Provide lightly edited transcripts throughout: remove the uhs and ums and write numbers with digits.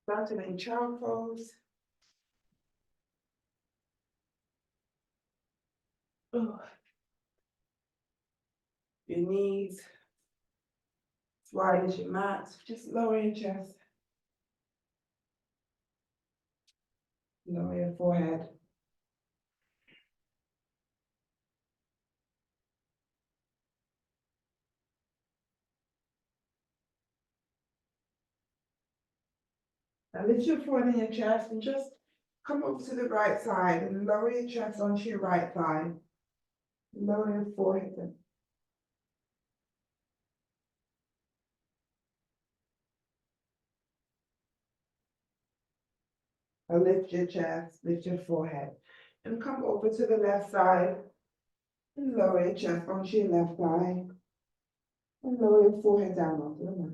Starting in child pose. Oh. Your knees as wide as your mat. Just lower your chest. Lower your forehead. Now lift your forehead in your chest and just come over to the right side and lower your chest onto your right thigh. Lower your forehead in. Now lift your chest, lift your forehead, and come over to the left side and lower your chest onto your left thigh. And lower your forehead down onto the mat.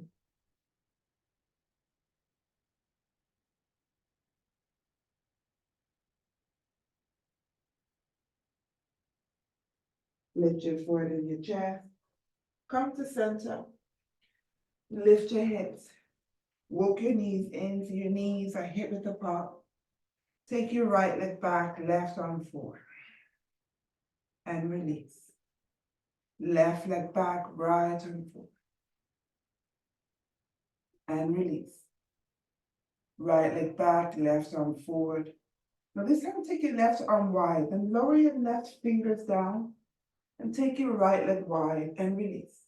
Lift your forehead in your chest. Come to center. Lift your hips. Walk your knees in so your knees are hip width apart. Take your right leg back, left arm forward. And release. Left leg back, right arm forward. And release. Right leg back, left arm forward. Now this time take your left arm wide and lower your left fingers down and take your right leg wide and release.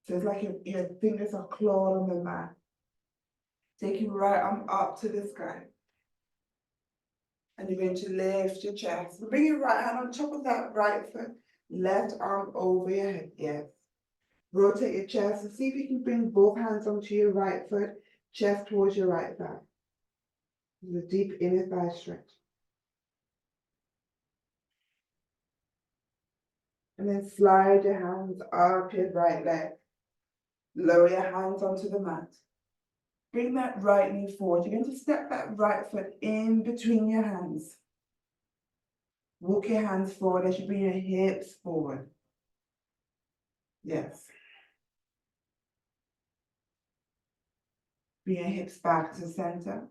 So it's like your fingers are clawed on the mat. Take your right arm up to the sky. And you're going to lift your chest. Bring your right hand on top of that right foot. Left arm over your head. Yes. Rotate your chest and see if you can bring both hands onto your right foot. Chest towards your right thigh. The deep inner thigh stretch. And then slide your hands up your right leg. Lower your hands onto the mat. Bring that right knee forward. You're going to step that right foot in between your hands. Walk your hands forward as you bring your hips forward. Yes. Bring your hips back to center.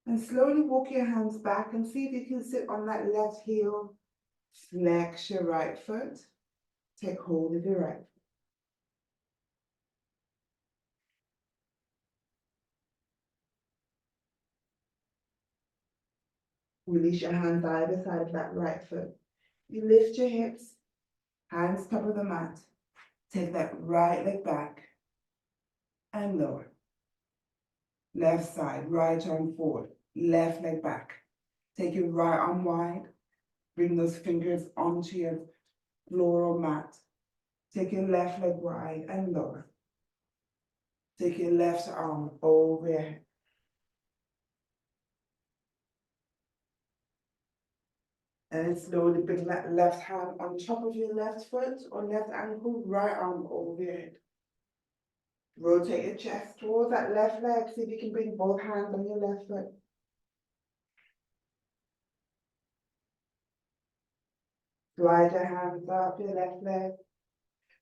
And slowly walk your hands back and see if you can sit on that left heel. Flex your right foot. Take hold of your right foot. Release your hands either side of that right foot. You lift your hips, hands top of the mat. Take that right leg back and lower. Left side, right arm forward, left leg back. Take your right arm wide. Bring those fingers onto your floor mat. Take your left leg wide and lower. Take your left arm over your head. And slowly bring that left hand on top of your left foot or left ankle, right arm over your head. Rotate your chest towards that left leg. See if you can bring both hands on your left foot. Slide your hands up your left leg.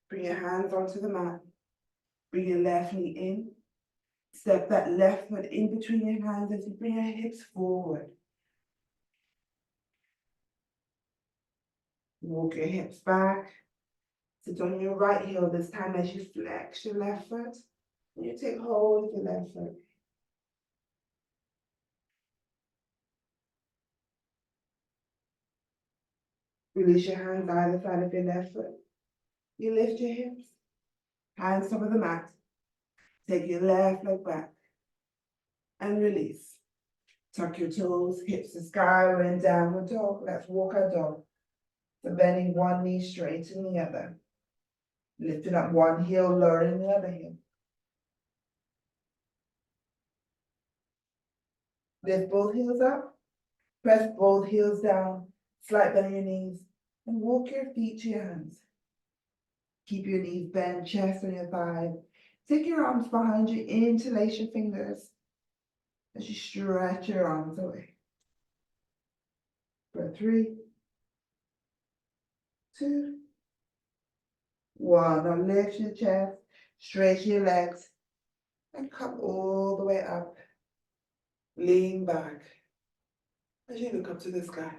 Bring your hands onto the mat. Bring your left knee in. Step that left foot in between your hands as you bring your hips forward. Walk your hips back. Sit on your right heel this time as you flex your left foot. And you take hold of your left foot. Release your hands either side of your left foot. You lift your hips. Hands top of the mat. Take your left leg back. And release. Tuck your toes, hips to sky, we're in downward dog. Let's walk our dog. So bending one knee straight to the other. Lifting up one heel, lowering the other heel. Lift both heels up. Press both heels down. Slight bend in your knees. And walk your feet to your hands. Keep your knees bent, chest on your thigh. Take your arms behind you, interlace your fingers as you stretch your arms away. For 3, 2, One, now lift your chest, straighten your legs, and come all the way up. Lean back as you look up to the sky.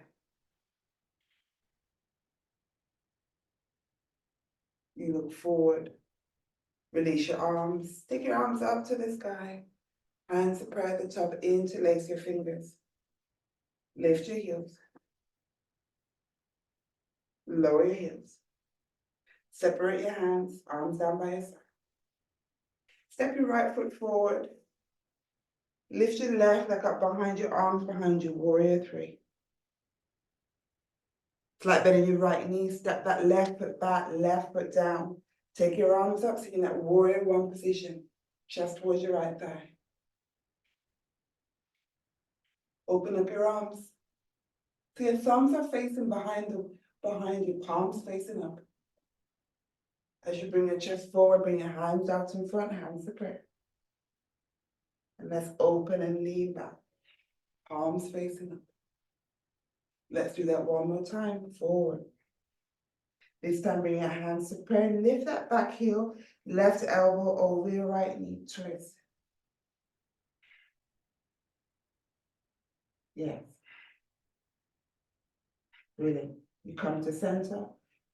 You look forward. Release your arms. Take your arms up to the sky. Hands spread at the top, interlace your fingers. Lift your heels. Lower your heels. Separate your hands, arms down by your side. Step your right foot forward. Lift your left leg up behind your arms behind you, warrior three. Flat bending your right knee, step that left foot back, left foot down. Take your arms up, so you're in that warrior one position, chest towards your right thigh. Open up your arms. So your thumbs are facing behind you, palms facing up. As you bring your chest forward, bring your hands out in front, hands to prayer. And let's open and lean back, palms facing up. Let's do that one more time, forward. This time bring your hands to prayer, lift that back heel, left elbow over your right knee, twist. Yes. Really. You come to center,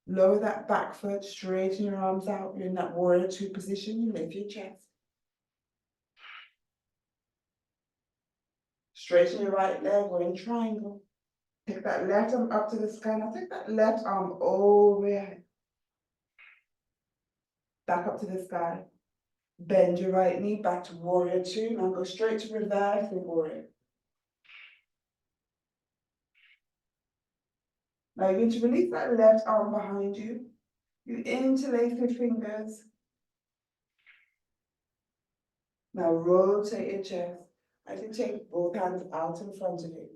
lower that back foot, straighten your arms out. You're in that warrior two position, you lift your chest. Straighten your right leg, we're in triangle. Take that left arm up to the sky. Now take that left arm over your head. Back up to the sky. Bend your right knee back to warrior two. Now go straight to reverse the warrior. Now you're going to release that left arm behind you. You interlace your fingers. Now rotate your chest. As you take both hands out in front of you.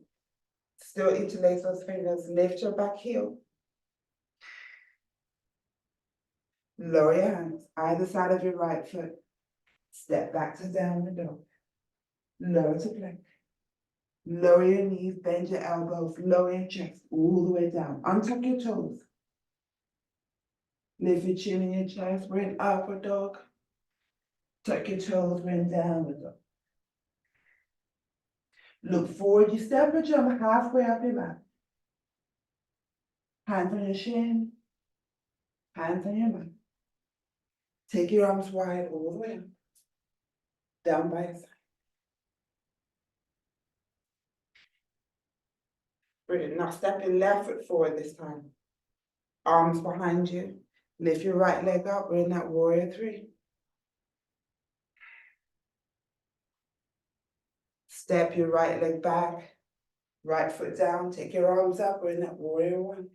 Still interlace those fingers. Lift your back heel. Lower your hands, either side of your right foot. Step back to downward dog. Lower to plank. Lower your knees, bend your elbows, lower your chest all the way down. Untuck your toes. Lift your chin in your chest. We're in upward dog. Tuck your toes, we're in downward dog. Look forward, you step or jump halfway up your mat. Hands on your shin, hands on your mat. Take your arms wide all the way up. Down by your side. Brilliant. Now step your left foot forward this time. Arms behind you. Lift your right leg up. We're in that warrior three. Step your right leg back. Right foot down. Take your arms up. We're in that warrior one.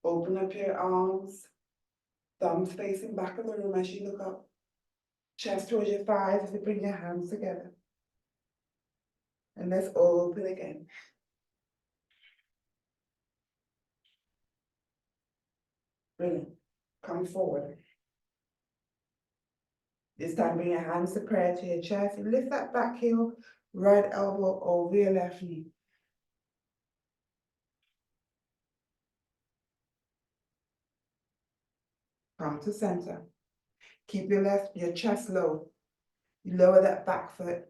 Open up your arms. Thumbs facing back of the room as you look up. Chest towards your thighs as you bring your hands together. And let's open again. Brilliant. Come forward. This time bring your hands to prayer to your chest. And lift that back heel, right elbow over your left knee. Come to center. Keep your chest low. You lower that back foot.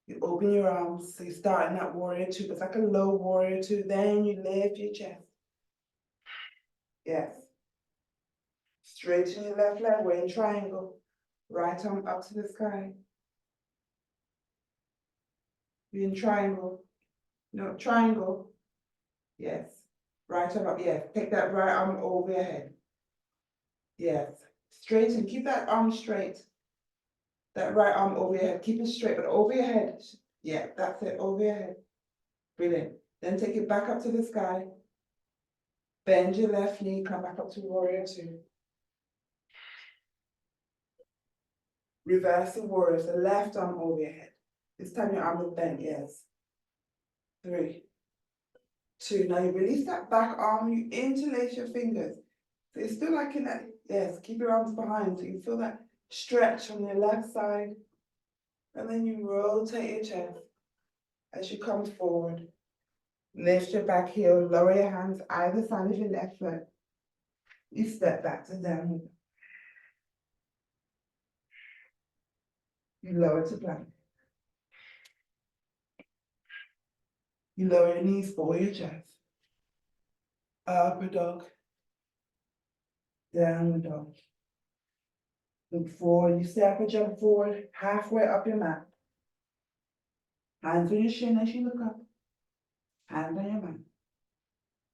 You open your arms. So you start in that warrior two. It's like a low warrior two. Then you lift your chest. Yes. Straighten your left leg. We're in triangle. Right arm up to the sky. We're in triangle. No, triangle. Yes. Right arm up. Yes. Take that right arm over your head. Yes. Straighten. Keep that arm straight. That right arm over your head. Keep it straight, but over your head. Yeah, that's it. Over your head. Brilliant. Then take it back up to the sky. Bend your left knee. Come back up to warrior two. Reversing warriors, the left arm over your head. This time your arm is bent, yes. 3, 2. Now you release that back arm, you interlace your fingers. So you're still like in that, yes, keep your arms behind so you feel that stretch from your left side. And then you rotate your chest as you come forward. Lift your back heel, lower your hands either side of your left foot. You step back to downward. You lower to plank. You lower your knees for your chest. Upward dog. Downward dog. Look forward. You step or jump forward, halfway up your mat. Hands on your shin as you look up. Hands on your mat.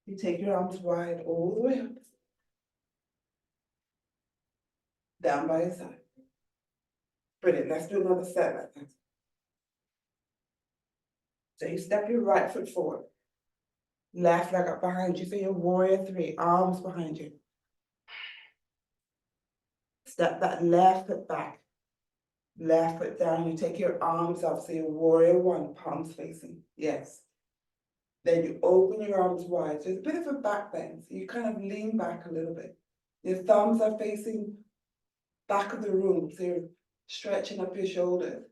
You take your arms wide all the way up. Down by your side. Brilliant. Let's do another set like that. So you step your right foot forward. Left leg up behind you. So your warrior three, arms behind you. Step that left foot back. Left foot down. You take your arms up. So your warrior one, palms facing. Yes. Then you open your arms wide. So it's a bit of a back bend. So you kind of lean back a little bit. Your thumbs are facing back of the room. So you're stretching up your shoulders.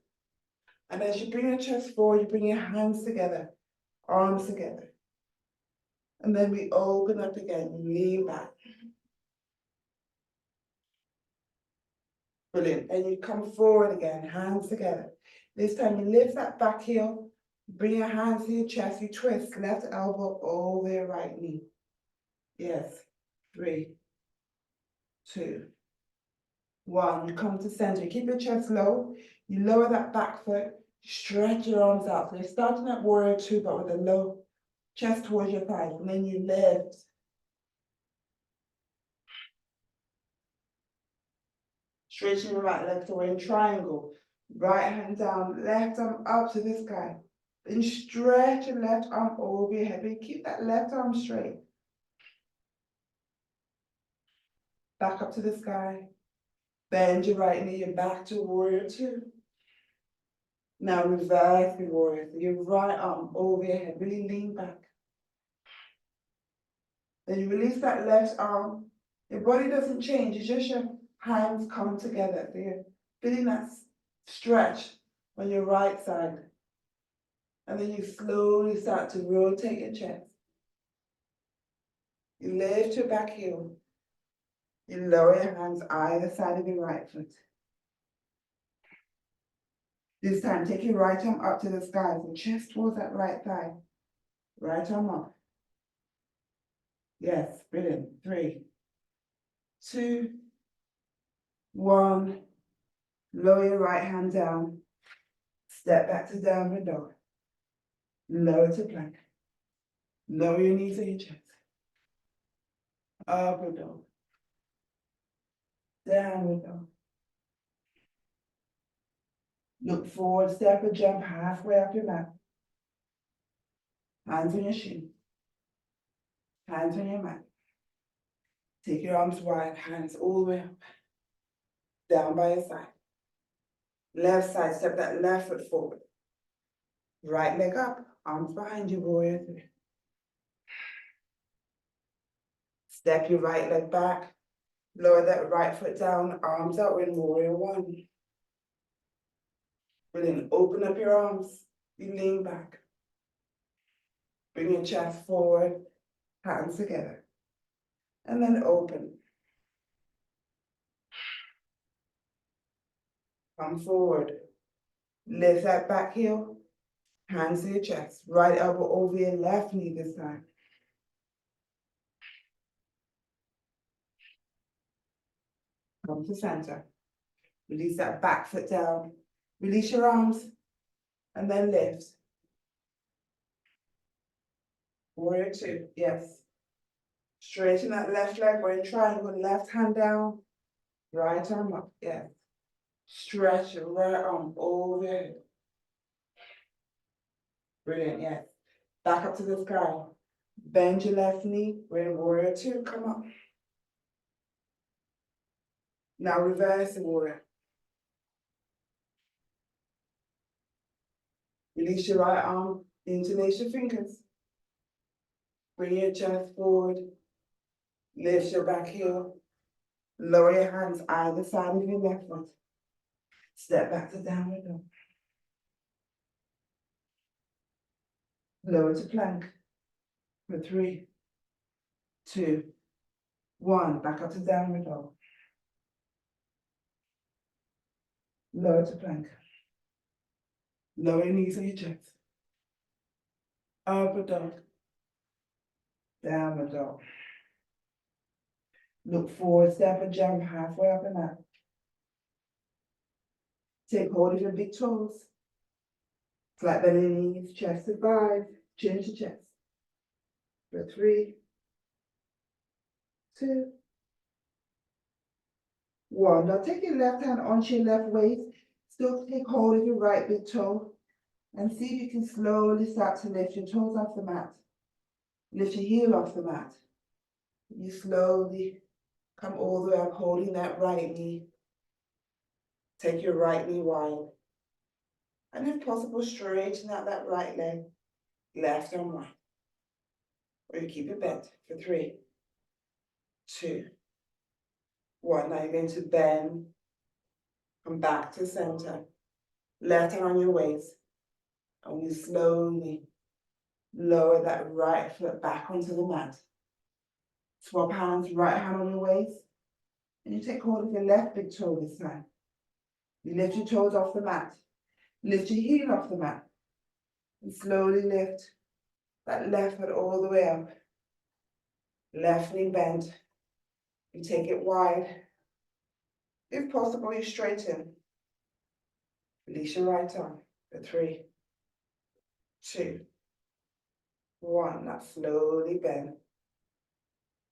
And as you bring your chest forward, you bring your hands together, arms together. And then we open up again, lean back. Brilliant. And you come forward again, hands together. This time you lift that back heel, bring your hands to your chest, you twist left elbow over your right knee. Yes. 3, 2, 1. You come to center. You keep your chest low. You lower that back foot. Stretch your arms out. So you're starting at warrior two, but with a low chest towards your thighs. And then you lift. Straighten your right leg to in triangle. Right hand down, left arm up to the sky. Then stretch your left arm over your head. But keep that left arm straight. Back up to the sky. Bend your right knee and back to warrior two. Now reverse the warrior. Your right arm over your head. Really lean back. Then you release that left arm. Your body doesn't change. It's just your hands come together. So you're feeling that stretch on your right side. And then you slowly start to rotate your chest. You lift your back heel. You lower your hands either side of your right foot. This time, take your right arm up to the sky, so chest towards that right thigh. Right arm up. Yes, brilliant. 3, 2, 1. Lower your right hand down. Step back to downward dog. Lower to plank. Lower your knees to your chest. Upward dog. Downward dog. Look forward, step or jump halfway up your mat. Hands on your shin. Hands on your mat. Take your arms wide, hands all the way up. Down by your side. Left side, step that left foot forward. Right leg up, arms behind you, warrior three. Step your right leg back. Lower that right foot down, arms out in warrior one. Brilliant. Open up your arms. You lean back. Bring your chest forward, hands together. And then open. Come forward. Lift that back heel. Hands to your chest. Right elbow over your left knee this time. Come to center. Release that back foot down. Release your arms. And then lift. Warrior two. Yes. Straighten that left leg. We're in triangle. Left hand down. Right arm up. Yes. Stretch your right arm over your head. Brilliant. Yes. Back up to the sky. Bend your left knee. We're in warrior two. Come up. Now reverse the warrior. Release your right arm. Interlace your fingers. Bring your chest forward. Lift your back heel. Lower your hands either side of your left foot. Step back to downward dog. Lower to plank. For 3, 2, 1, back up to downward dog. Lower to plank. Lower your knees on your chest. Upward dog. Downward dog. Look forward, step and jump halfway up and up. Take hold of your big toes. Flat belly knees, chest to 5, chin to chest. For 3, 2, 1. Now take your left hand onto your left waist. Still take hold of your right big toe. And see if you can slowly start to lift your toes off the mat. Lift your heel off the mat. You slowly come all the way up, holding that right knee. Take your right knee wide. And if possible, straighten out that right leg, left and right. Or you keep it bent for 3, 2, 1. Now you're going to bend, come back to center. Left hand on your waist. And you slowly lower that right foot back onto the mat. Swap hands, right hand on your waist. And you take hold of your left big toe this time. You lift your toes off the mat. Lift your heel off the mat. And slowly lift that left foot all the way up. Left knee bent. You take it wide. If possible, you straighten. Release your right arm for 3, 2, 1. Now slowly bend.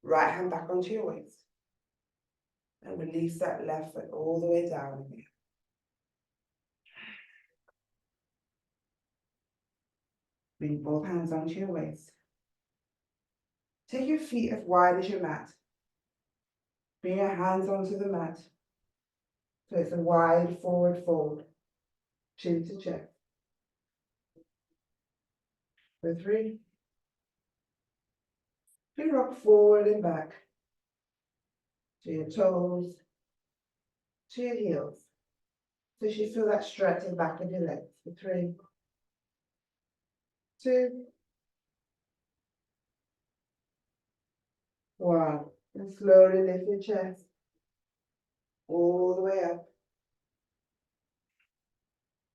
Right hand back onto your waist. And release that left foot all the way down again. Bring both hands onto your waist. Take your feet as wide as your mat. Bring your hands onto the mat. So it's a wide forward fold. Chin to chest. For 3. You rock forward and back. To your toes. To your heels. So you feel that stretch in the back of your legs. For 3, 2, 1. And slowly lift your chest. All the way up.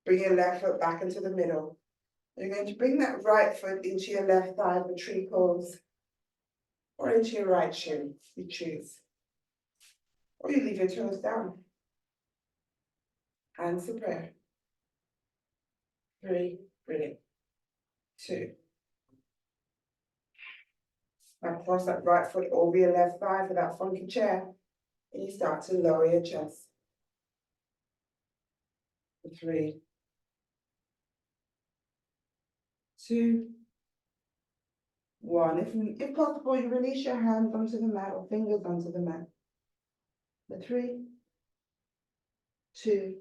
Bring your left foot back into the middle. You're going to bring that right foot into your left thigh for tree pose. Or into your right shin, you choose. Or you leave your toes down. Hands to prayer. 3, brilliant. 2. Now cross that right foot over your left thigh for that funky chair. And you start to lower your chest. 3, 2, 1. If possible, you release your hands onto the mat or fingers onto the mat. 3, 2,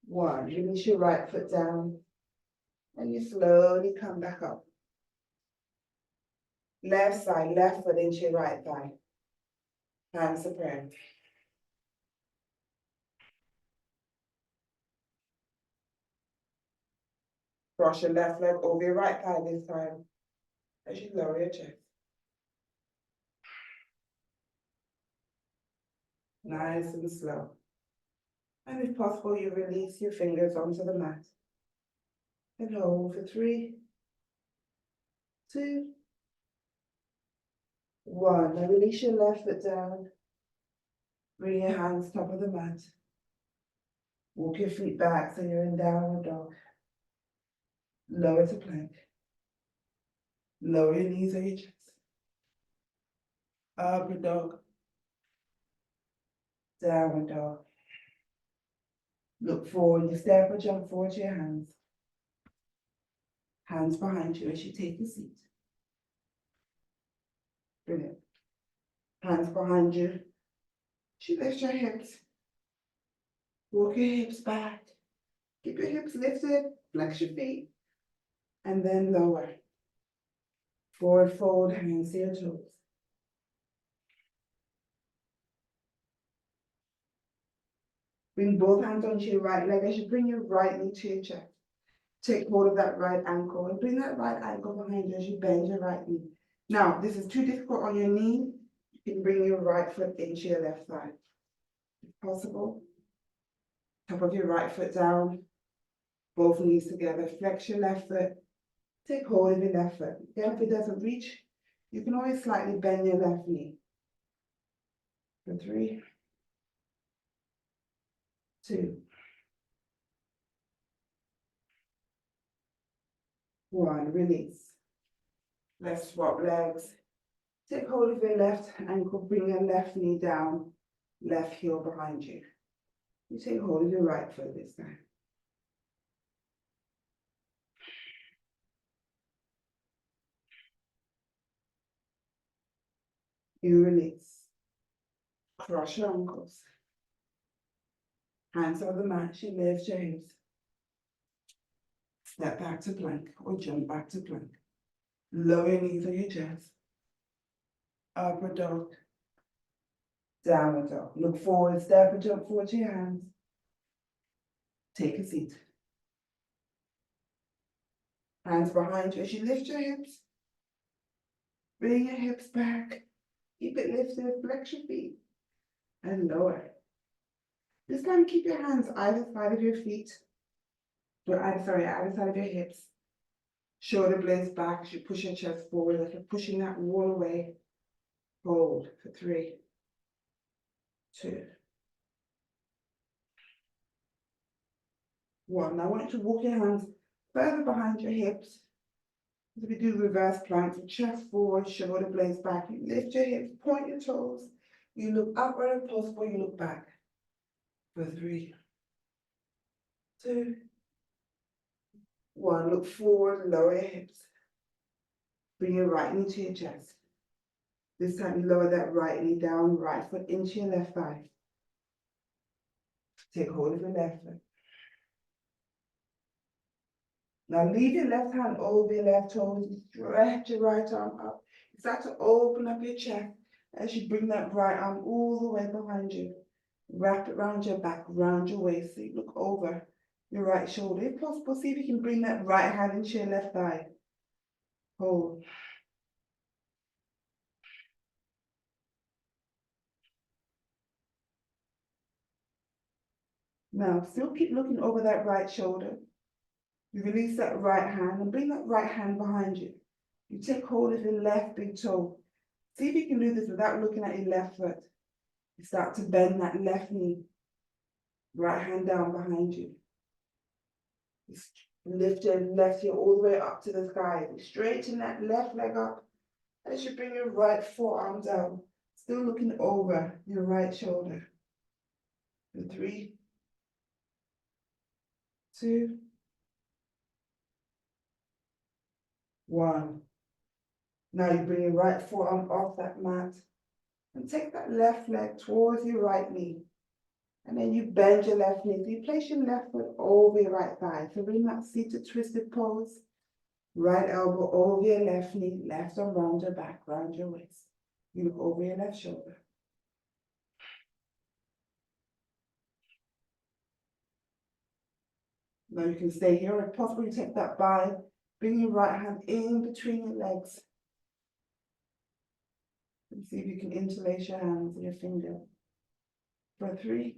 1. Release your right foot down. And you slowly come back up. Left side, left foot into your right thigh. Hands to prayer. Cross your left leg over your right thigh this time as you lower your chest. Nice and slow. And if possible, you release your fingers onto the mat. And hold for 3, 2, 1. Now release your left foot down. Bring your hands top of the mat. Walk your feet back so you're in downward dog. Lower to plank. Lower your knees on your chest. Upward dog. Downward dog. Look forward. You step or jump forward to your hands. Hands behind you as you take your seat. Brilliant. Hands behind you. You lift your hips. Walk your hips back. Keep your hips lifted. Flex your feet. And then lower. Forward fold, hands to your toes. Bring both hands onto your right leg as you bring your right knee to your chest. Take hold of that right ankle and bring that right ankle behind you as you bend your right knee. Now, this is too difficult on your knee. You can bring your right foot into your left thigh. If possible. Top of your right foot down, both knees together, flex your left foot, take hold of your left foot. Again, if it doesn't reach, you can always slightly bend your left knee. For 3, 2, 1, release. Let's swap legs. Take hold of your left ankle, bring your left knee down, left heel behind you. You take hold of your right foot this time. You release. Cross your ankles. Hands on the mat, you lift your hips. Step back to plank or jump back to plank. Lower your knees on your chest. Upward dog. Downward dog. Look forward, step and jump forward to your hands. Take a seat. Hands behind you as you lift your hips. Bring your hips back. Keep it lifted, flex your feet. And lower. This time keep your hands either side of your feet. Either side of your hips. Shoulder blades back as you push your chest forward, like you're pushing that wall away. Hold for 3, 2, 1. Now I want you to walk your hands further behind your hips. As we do reverse plank, so chest forward, shoulder blades back. You lift your hips, point your toes. You look up where possible, you look back. For 3, 2, 1. Look forward, lower your hips. Bring your right knee to your chest. This time you lower that right knee down, right foot into your left thigh. Take hold of your left foot. Now leave your left hand over your left toes. Stretch your right arm up. Start to open up your chest as you bring that right arm all the way behind you. Wrap it around your back, round your waist. So you look over your right shoulder. If possible, see if you can bring that right hand into your left thigh. Hold. Now, still keep looking over that right shoulder. You release that right hand and bring that right hand behind you. You take hold of your left big toe. See if you can do this without looking at your left foot. You start to bend that left knee. Right hand down behind you. Lift your left heel all the way up to the sky. Straighten that left leg up as you bring your right forearm down. Still looking over your right shoulder. For 3, 2, 1. Now you bring your right forearm off that mat and take that left leg towards your right knee. And then you bend your left knee. So you place your left foot over your right thigh. So bring that seated twisted pose. Right elbow over your left knee, left arm round your back, round your waist. You look over your left shoulder. Now you can stay here. If possible, you take that by, bring your right hand in between your legs. And see if you can interlace your hands and your finger. For 3,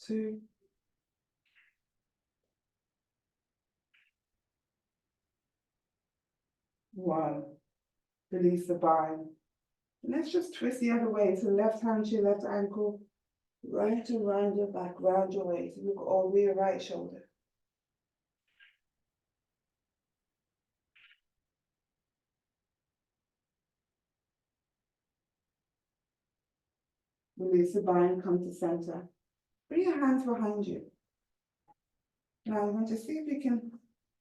2, 1. Release the bind. And let's just twist the other way. So left hand to your left ankle, right around your back, round your waist. Look over your right shoulder. Release the bind, come to center. Bring your hands behind you. Now I'm going to see if you can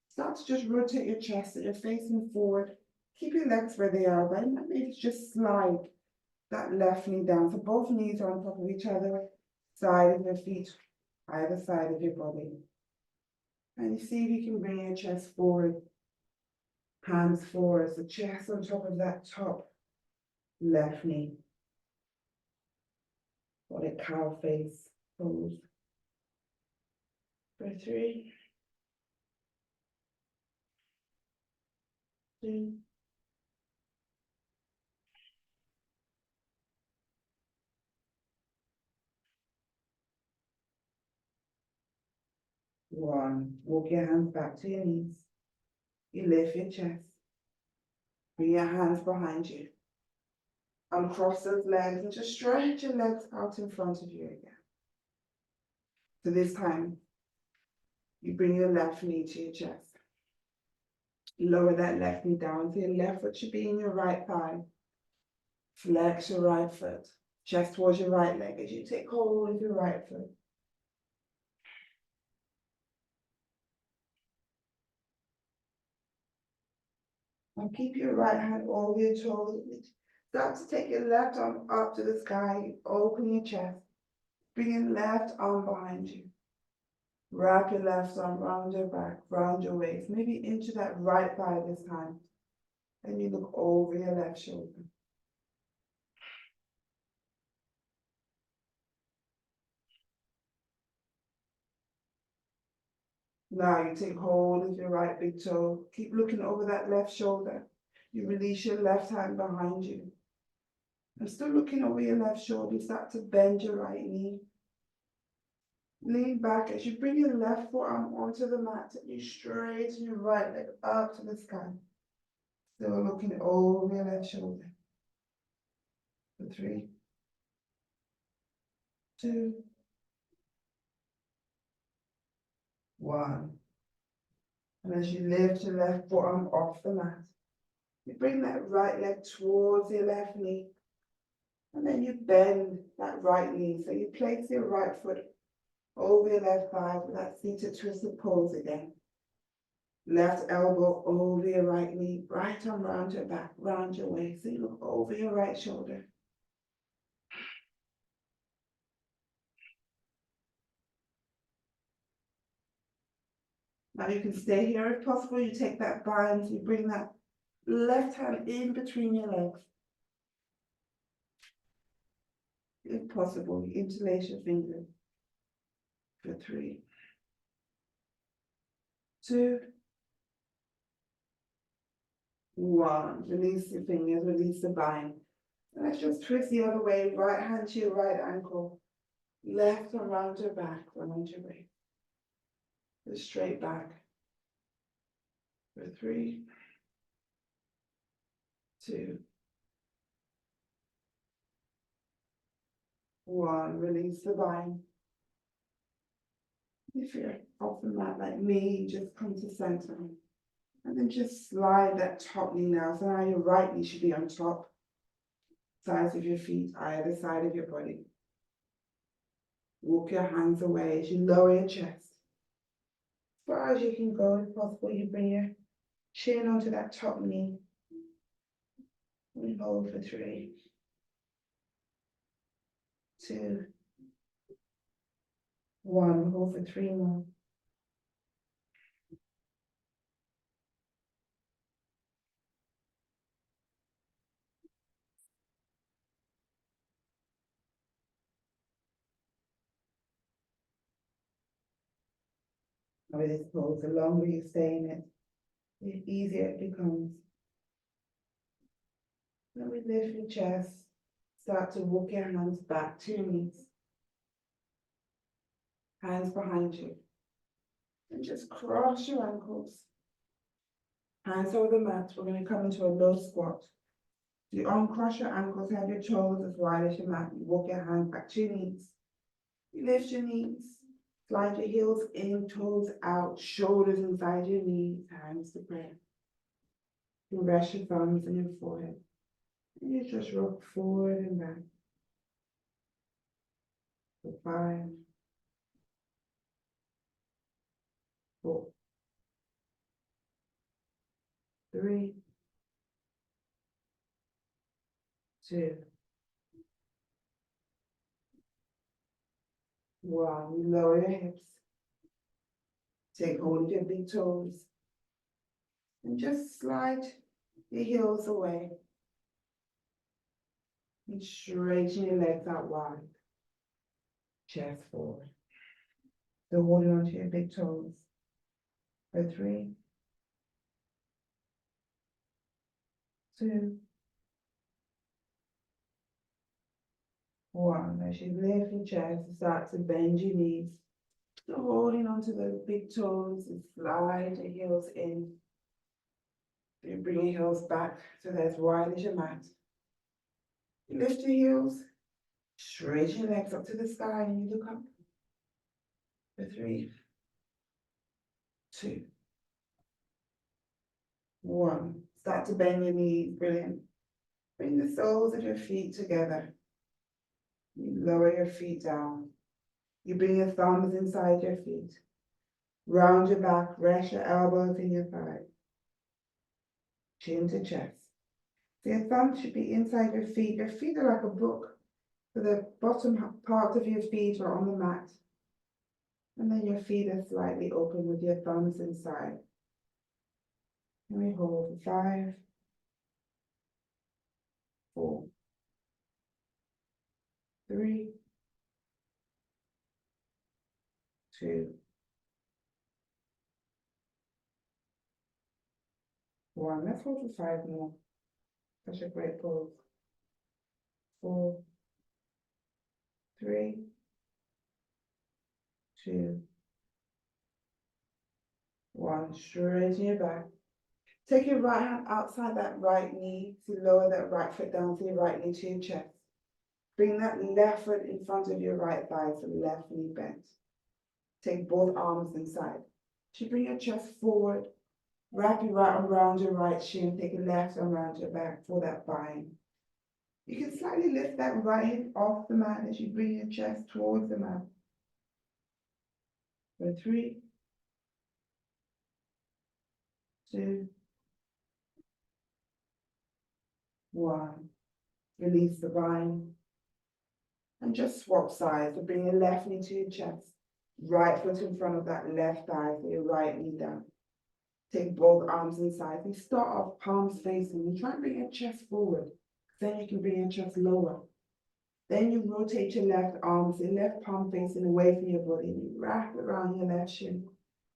start to just rotate your chest so you're facing forward. Keep your legs where they are, but maybe just slide that left knee down. So both knees are on top of each other, side of your feet, either side of your body. And you see if you can bring your chest forward, hands forward, so chest on top of that top left knee. What a cow face pose. For 3, 2, One, walk your hands back to your knees. You lift your chest. Bring your hands behind you. Uncross those legs and just stretch your legs out in front of you again. So this time, you bring your left knee to your chest. Lower that left knee down so your left foot should be in your right thigh. Flex your right foot. Chest towards your right leg as you take hold of your right foot. And keep your right hand over your shoulders. Start to take your left arm up to the sky. Open your chest. Bring your left arm behind you. Wrap your left arm round your back, round your waist, maybe into that right thigh this time. And you look over your left shoulder. Now you take hold of your right big toe. Keep looking over that left shoulder. You release your left hand behind you. I'm still looking over your left shoulder. You start to bend your right knee. Lean back as you bring your left forearm onto the mat and you straighten your right leg up to the sky. Still looking over your left shoulder. For 3, 2, 1. And as you lift your left forearm off the mat, you bring that right leg towards your left knee. And then you bend that right knee. So you place your right foot over your left thigh for that seated twisted pose again. Left elbow over your right knee, right arm round your back, round your waist. So you look over your right shoulder. Now you can stay here if possible. You take that bind, so you bring that left hand in between your legs. If possible, you interlace your fingers. For 3, 2, 1. Release your fingers, release the bind. And let's just twist the other way. Right hand to your right ankle. Left around your back, round your waist. Just straight back. For 3, 2, 1. Release the bind. If you're off the mat like me, just come to center. And then just slide that top knee now. So now your right knee should be on top. Sides of your feet, either side of your body. Walk your hands away as you lower your chest. As far as you can go, if possible, you bring your chin onto that top knee. And hold for 3, 2, 1. Hold for 3 more. With this pose, the longer you stay in it, the easier it becomes. Then we lift your chest, start to walk your hands back to your knees. Hands behind you. And just cross your ankles. Hands over the mat. We're going to come into a low squat. You uncross your ankles, have your toes as wide as your mat. You walk your hands back to your knees. You lift your knees. Slide your heels in, toes out, shoulders inside your knees, hands to prayer. You rest your thumbs on your forehead. And you just rock forward and back. For 5, 4, 3, 2, 1. You lower your hips. Take hold of your big toes. And just slide your heels away. And straighten your legs out wide. Chest forward. So holding onto your big toes. For 3, 2, 1. As you lift your chest, start to bend your knees. So holding onto the big toes and slide your heels in. You bring your heels back so they're as wide as your mat. You lift your heels, straighten your legs up to the sky, and you look up. For 3, 2, 1. Start to bend your knees, brilliant. Bring the soles of your feet together. You lower your feet down. You bring your thumbs inside your feet. Round your back, rest your elbows in your thighs. Chin to chest. So your thumbs should be inside your feet. Your feet are like a book. So the bottom part of your feet are on the mat. And then your feet are slightly open with your thumbs inside. And we hold for 5, 4, 3, 2, 1. Let's hold for 5 more. Such a great pose. 4, 3, 2, 1. Straighten your back. Take your right hand outside that right knee to lower that right foot down to your right knee to your chest. Bring that left foot in front of your right thigh, so left knee bent. Take both arms inside. You bring your chest forward. Wrap your right arm around your right shin. Take your left arm around your back for that bind. You can slightly lift that right hip off the mat as you bring your chest towards the mat. For 3, 2, 1. Release the bind. And just swap sides. So bring your left knee to your chest. Right foot in front of that left thigh for your right knee down. Take both arms inside. You start off palms facing. You try and bring your chest forward. Then you can bring your chest lower. Then you rotate your left arm, so left palm facing away from your body. And you wrap it around your left shin.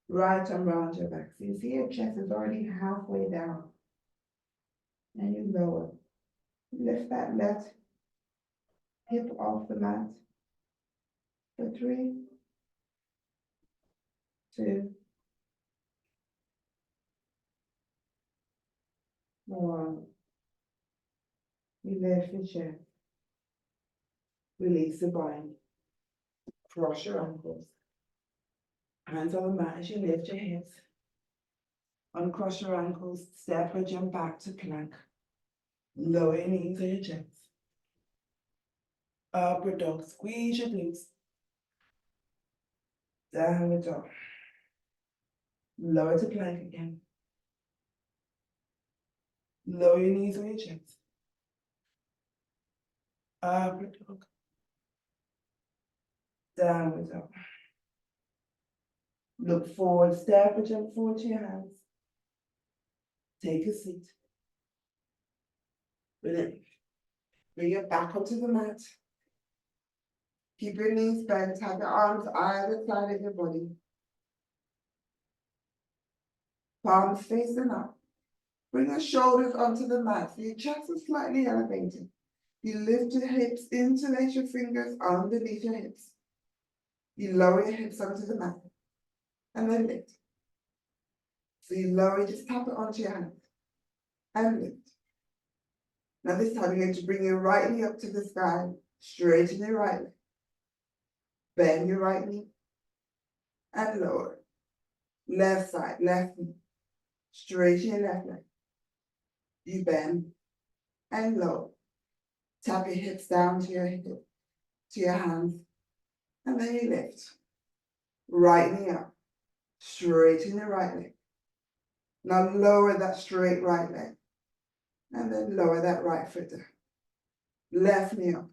Right arm around your back. So you see your chest is already halfway down. And you lower. Lift that left hip off the mat. For 3, 2, 1. You lift your chest. Release the bind. Cross your ankles. Hands on the mat as you lift your hips. Uncross your ankles. Step or jump back to plank. Lower your knees to your chest. Upward dog. Squeeze your glutes. Downward dog. Lower to plank again. Lower your knees on your chest. Upward dog. Downward dog. Look forward, step or jump forward to your hands. Take a seat. Brilliant. Bring it back onto the mat. Keep your knees bent, have your arms either side of your body. Palms facing up. Bring your shoulders onto the mat so your chest is slightly elevated. You lift your hips, interlace your fingers underneath your hips. You lower your hips onto the mat and then lift. So you lower, just tap it onto your hands and lift. Now this time you're going to bring your right knee up to the sky, straighten your right leg. Bend your right knee and lower. Left side, left knee. Straighten your left leg. You bend and lower. Tap your hips down to your hands. And then you lift. Right knee up. Straighten your right leg. Now lower that straight right leg. And then lower that right foot down. Left knee up.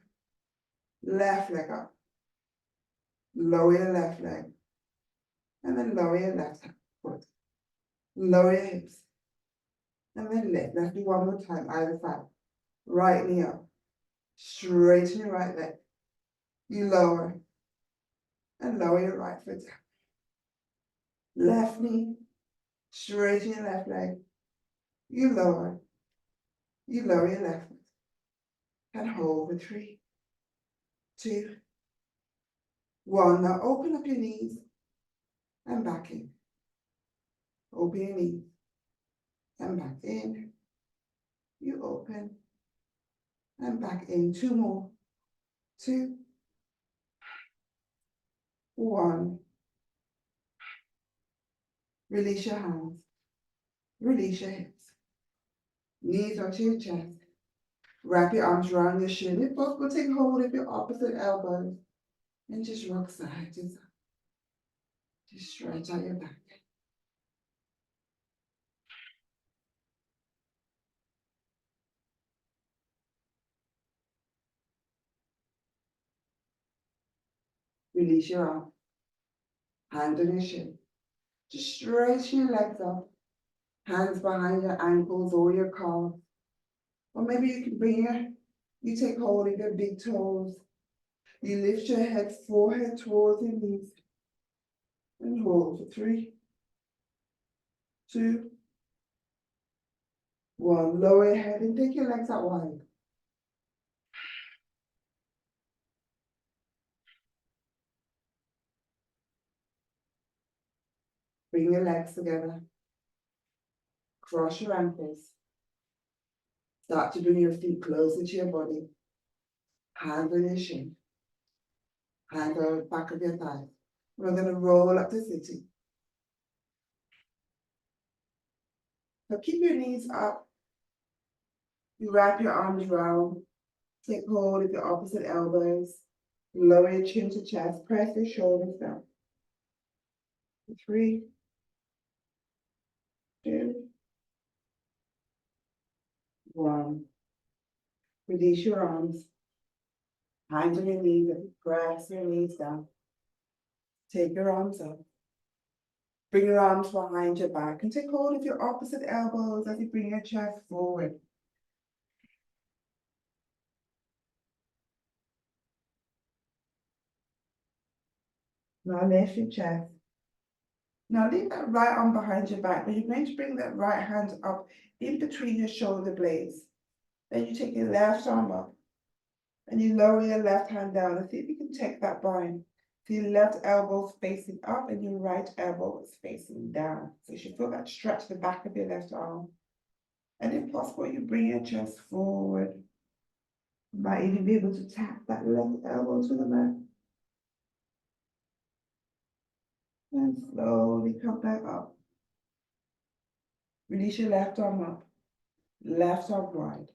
Left leg up. Lower your left leg. And then lower your left foot. Lower your hips. And then lift. Let's do one more time, either side. Right knee up. Straighten your right leg. You lower. And lower your right foot down. Left knee. Straighten your left leg. You lower. You lower your left foot. And hold for 3, 2, 1. Now open up your knees. and back in. Open your knees and back in. You open and back in. Two more. 2, 1. Release your hands. Release your hips. Knees onto your chest. Wrap your arms around your shin. If possible, take hold of your opposite elbows and just rock side to side. Just stretch out your back. Release your arm. Hand on your shin. Just stretch your legs up. Hands behind your ankles or your calves. Or maybe you can you take hold of your big toes. You lift your head, forehead towards your knees. And hold for 3, 2, 1. Lower your head and take your legs out wide. Bring your legs together. Cross your ankles. Start to bring your feet closer to your body. Hands on your shin. Hands on the back of your thighs. We're going to roll up to sitting. So keep your knees up. You wrap your arms round. Take hold of your opposite elbows. Lower your chin to chest. Press your shoulders down. 3, 2, 1. Release your arms. Hands on your knees. Press your knees down. Take your arms up. Bring your arms behind your back and take hold of your opposite elbows as you bring your chest forward. Now lift your chest. Now leave that right arm behind your back, but you're going to bring that right hand up in between your shoulder blades. Then you take your left arm up and you lower your left hand down and see if you can take that bind. So your left elbow is facing up and your right elbow is facing down. So you should feel that stretch the back of your left arm. And if possible, you bring your chest forward. You might even be able to tap that left elbow to the mat. And slowly come back up. Release your left arm up. Left arm wide.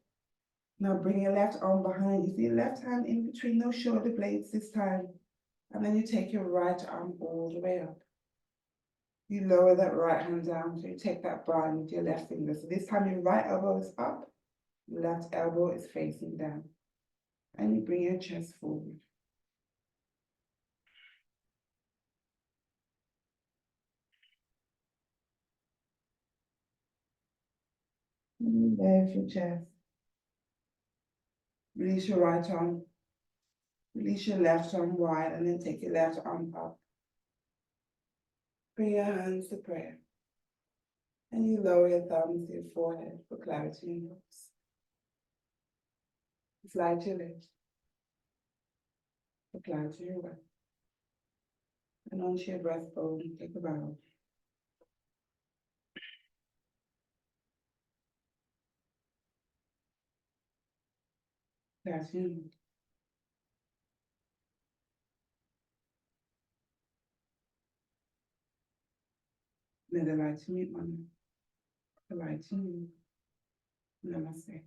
Now bring your left arm behind you. See your left hand in between those shoulder blades this time. And then you take your right arm all the way up. You lower that right hand down. So you take that bind with your left finger. So this time your right elbow is up. Left elbow is facing down. And you bring your chest forward. And there's your chest. Release your right arm. Release your left arm wide and then take your left arm up. Bring your hands to prayer. And you lower your thumbs to your forehead for clarity and focus. Slide your lips for clarity your breath. And onto your breastbone, take a bow. Clarity and light. May the light to meet one. The light to you. Namaste.